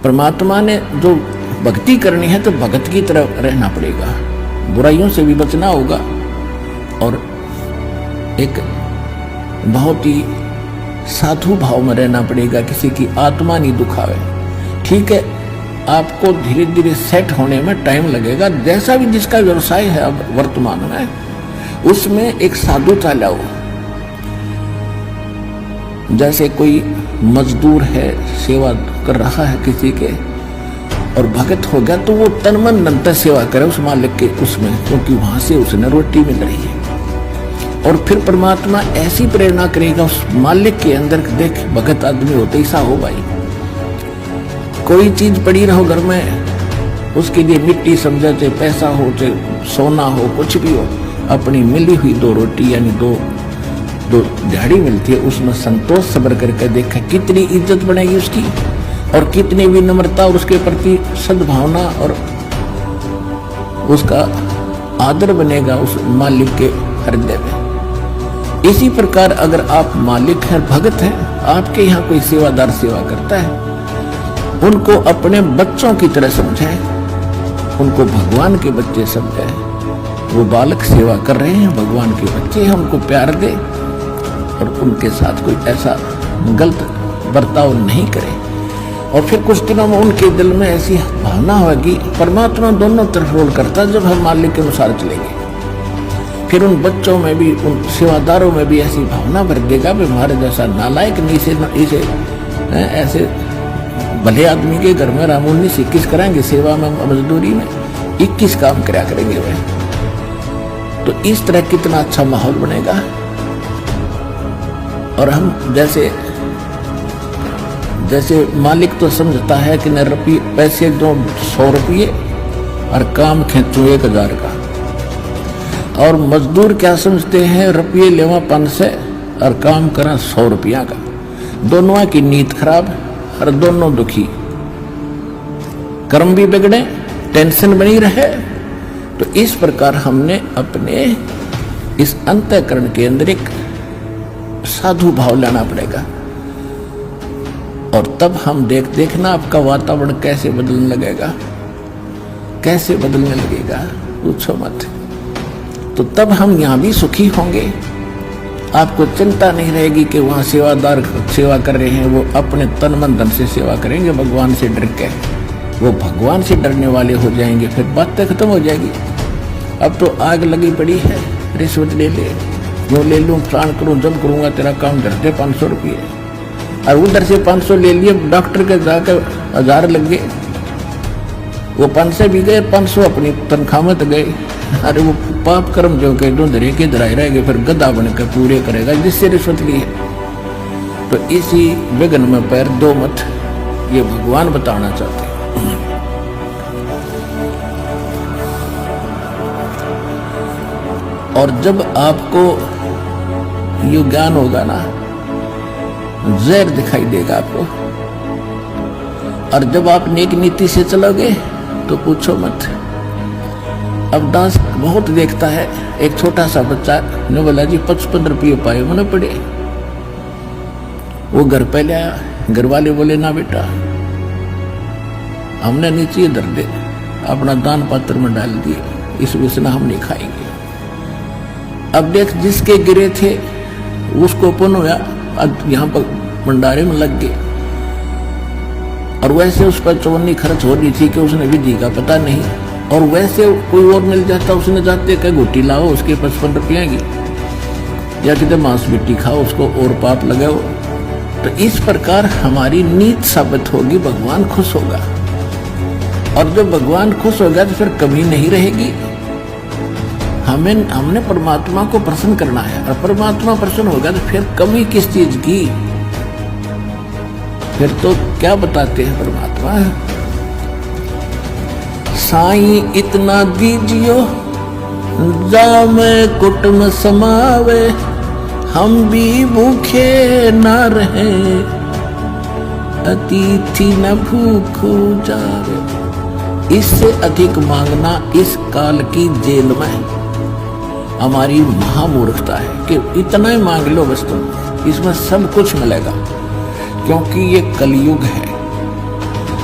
परमात्मा ने जो भक्ति करनी है तो भगत की तरह रहना पड़ेगा, बुराइयों से भी बचना होगा और एक बहुत ही साधु भाव में रहना पड़ेगा, किसी की आत्मा नहीं दुखावे। ठीक है, आपको धीरे धीरे सेट होने में टाइम लगेगा, जैसा भी जिसका व्यवसाय है अब वर्तमान में उसमें एक साधुता लाओ। जैसे कोई मजदूर है, सेवा कर रहा है किसी के और भगत हो गया तो वो तन मन धन से सेवा करे उस मालिक के उसमें, क्योंकि वहां से उसने रोटी मिल रही है। और फिर परमात्मा ऐसी प्रेरणा करेगा उस मालिक के अंदर, देख भगत आदमी होते ऐसा हो भाई, कोई चीज पड़ी रहो घर में उसके लिए मिट्टी समझे, चाहे पैसा हो चाहे सोना हो कुछ भी हो, अपनी मिली हुई 2 रोटी यानी दो दिहाड़ी मिलती है उसमें संतोष सब्र करके देखा कितनी इज्जत बनेगी उसकी और कितनी विनम्रता और उसके प्रति सद्भावना और उसका आदर बनेगा उस मालिक के हृदय में। इसी प्रकार अगर आप मालिक हैं, भगत हैं, आपके यहाँ कोई सेवादार सेवा करता है, उनको अपने बच्चों की तरह समझें, उनको भगवान के बच्चे समझें। वो बालक सेवा कर रहे हैं, भगवान के बच्चे हैं, उनको प्यार दे और उनके साथ कोई ऐसा गलत बर्ताव नहीं करे। और फिर कुछ दिनों में उनके दिल में ऐसी भावना होगी, परमात्मा दोनों तरफ रोल करता है, जब हम मालिक के अनुसार चलेंगे फिर उन बच्चों में भी, उन सेवादारों में भी ऐसी भावना भर देगा कि हमारे जैसा नालायक नहीं इसे ऐसे भले आदमी के घर में राम 19-21 कराएंगे सेवा में, मजदूरी में 21 काम कराया करेंगे वे। तो इस तरह कितना अच्छा माहौल बनेगा। और हम जैसे मालिक तो समझता है कि न पैसे दो 100 रुपये और काम खींचो 1000 का, और मजदूर क्या समझते हैं, रुपये लेवा 500 और काम करा 100 रुपया का। दोनों की नीयत खराब और दोनों दुखी, कर्म भी बिगड़े, टेंशन बनी रहे। तो इस प्रकार हमने अपने इस अंतःकरण के अंदर एक साधु भाव लाना पड़ेगा और तब हम देखना आपका वातावरण कैसे बदलने लगेगा, कैसे बदलने लगेगा, पूछो मत। तो तब हम यहाँ भी सुखी होंगे, आपको चिंता नहीं रहेगी कि वहाँ सेवादार सेवा कर रहे हैं, वो अपने तन मन धन से सेवा करेंगे भगवान से डर के, वो भगवान से डरने वाले हो जाएंगे, फिर बातें खत्म हो जाएगी। अब तो आग लगी पड़ी है, रिश्वत ले ले, वो ले लूँ, प्राण करूँ, जब करूँगा तेरा काम करते 500 रुपये, और उधर से 500 ले लिए, डॉक्टर के जाकर 1000 लग गए, वो 500 भी गए, 500 अपनी तनख्वाह में तो गए। अरे वो पाप कर्म जो कह दो धरे के धराए रहेंगे, फिर गधा बनकर पूरे करेगा जिससे रिश्वत ली है। तो इसी विघ्न में पैर दो मत, ये भगवान बताना चाहते हैं। और जब आपको ये ज्ञान होगा ना, जहर दिखाई देगा आपको, और जब आप नेक नीति से चलोगे तो पूछो मत। अब दास बहुत देखता है, एक छोटा सा बच्चा ने बोला जी 55 रुपये पाए मैंने पड़े, वो घर पे लाया, घर वाले बोले ना बेटा हमने नीचे धर दे, अपना दान पात्र में डाल दिए, इस विषय हम नहीं खाएंगे। अब देख जिसके गिरे थे उसको पुण्य हुआ, अब यहाँ पर भंडारे में लग गए, और वैसे उस पर चौनी खर्च हो रही थी कि उसने विधि का पता नहीं, और वैसे कोई और मिल जाता उसने जाते कह घुट्टी लाओ उसके 55 रुपये की, या कितने मांस मिट्टी खाओ उसको और पाप लगाओ। तो इस प्रकार हमारी नीत साबित होगी, भगवान खुश होगा, और जब भगवान खुश होगा तो फिर कमी नहीं रहेगी। हमने परमात्मा को प्रसन्न करना है, और परमात्मा प्रसन्न होगा तो फिर कमी किस चीज की, फिर तो क्या बताते हैं परमात्मा, साईं इतना दीजियो जामे कुटुम समावे, हम भी भूखे न रहे, अतिथि न भूखो जावे। इससे अधिक मांगना इस काल की जेल में हमारी महामूर्खता है कि इतना ही मांग लो बस तुम, इसमें सब कुछ मिलेगा, क्योंकि ये कलयुग है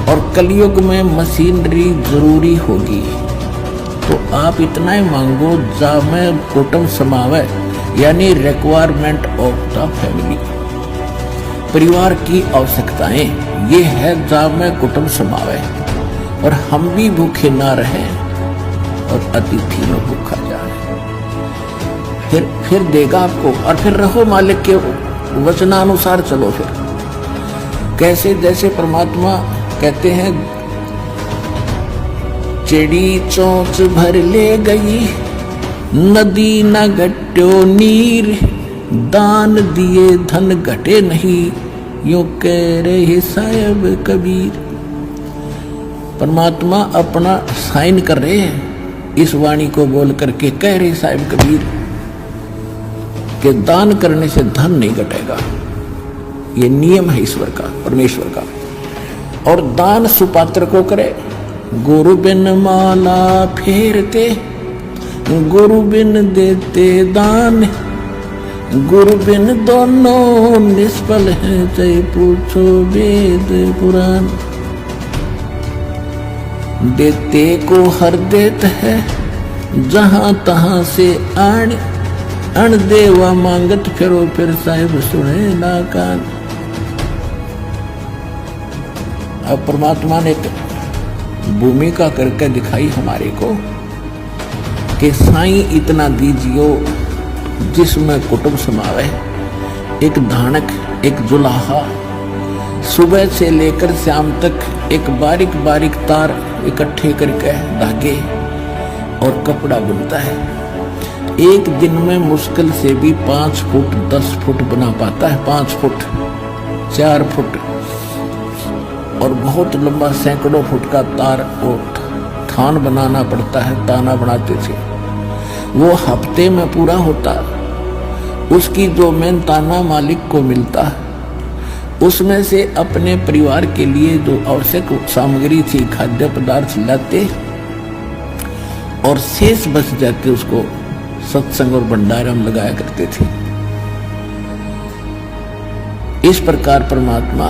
और कलयुग में मशीनरी जरूरी होगी, तो आप इतना ही मांगो जा में कुटुंब समावे, यानी रिक्वायरमेंट ऑफ द फैमिली, परिवार की आवश्यकताएं, ये है जा में कुटुंब समावे, और हम भी भूखे ना रहें और अतिथि न भूखा जाए। फिर देगा आपको, और फिर रहो मालिक के वचनानुसार चलो। फिर कैसे, जैसे परमात्मा कहते हैं, चिड़ी चोंच भर ले गई, नदी न घट्यो नीर, दान दिए धन घटे नहीं, यूं कह रहे साहिब कबीर। परमात्मा अपना साइन कर रहे हैं इस वाणी को बोल करके, कह रहे साहिब कबीर कि दान करने से धन नहीं घटेगा, ये नियम है ईश्वर का, परमेश्वर का। और दान सुपात्र को करे, गुरु बिन माला फेरते, गुरु बिन देते दान, गुरु बिन दोनों निष्फल है, चाहे पूछो वेद पुराण। देते को हर देत है, जहां तहां से आण, अण देवा मांगत फिरो, फिर साहिब सुने ना कान। अब परमात्मा ने भूमिका करके दिखाई हमारे को कि साईं इतना दीजियो जिसमें कुटुंब समावे, एक धानक, एक जुलाहा, सुबह से लेकर शाम तक एक बारीक बारीक तार इकट्ठे करके धागे और कपड़ा बुनता है। एक दिन में मुश्किल से भी 5 फुट 10 फुट बना पाता है, 5 फुट 4 फुट, और बहुत लंबा सैकड़ों फुट का तार और थान बनाना पड़ता है। ताना बनाते थे, वो हफ्ते में पूरा होता। उसकी जो मेन ताना मालिक को मिलता, उसमें से अपने परिवार के लिए जो आवश्यक सामग्री थी, खाद्य पदार्थ लाते, और शेष बच जाते उसको सत्संग और भंडारा में लगाया करते थे। इस प्रकार परमात्मा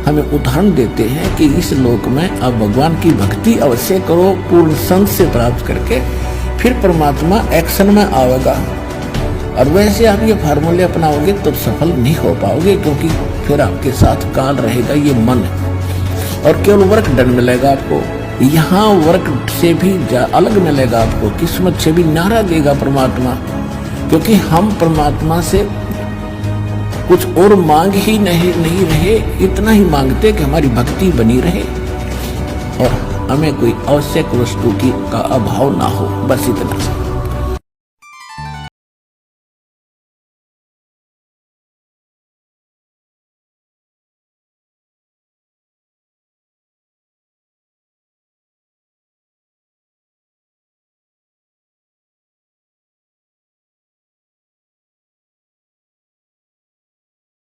हमें उदाहरण देते हैं कि इस लोक में अब भगवान की भक्ति अवश्य करो, पूर्ण संत से प्राप्त करके, फिर परमात्मा एक्शन में आएगा। और वैसे आप ये फार्मूले अपनाओगे तो सफल नहीं हो पाओगे, क्योंकि फिर आपके साथ काल रहेगा ये मन, और केवल वर्क डन मिलेगा आपको। यहाँ वर्क से भी अलग मिलेगा आपको, किस्मत से भी नारा देगा परमात्मा, क्योंकि हम परमात्मा से कुछ और मांग ही नहीं रहे, इतना ही मांगते कि हमारी भक्ति बनी रहे और हमें कोई आवश्यक वस्तु का अभाव ना हो, बस इतना।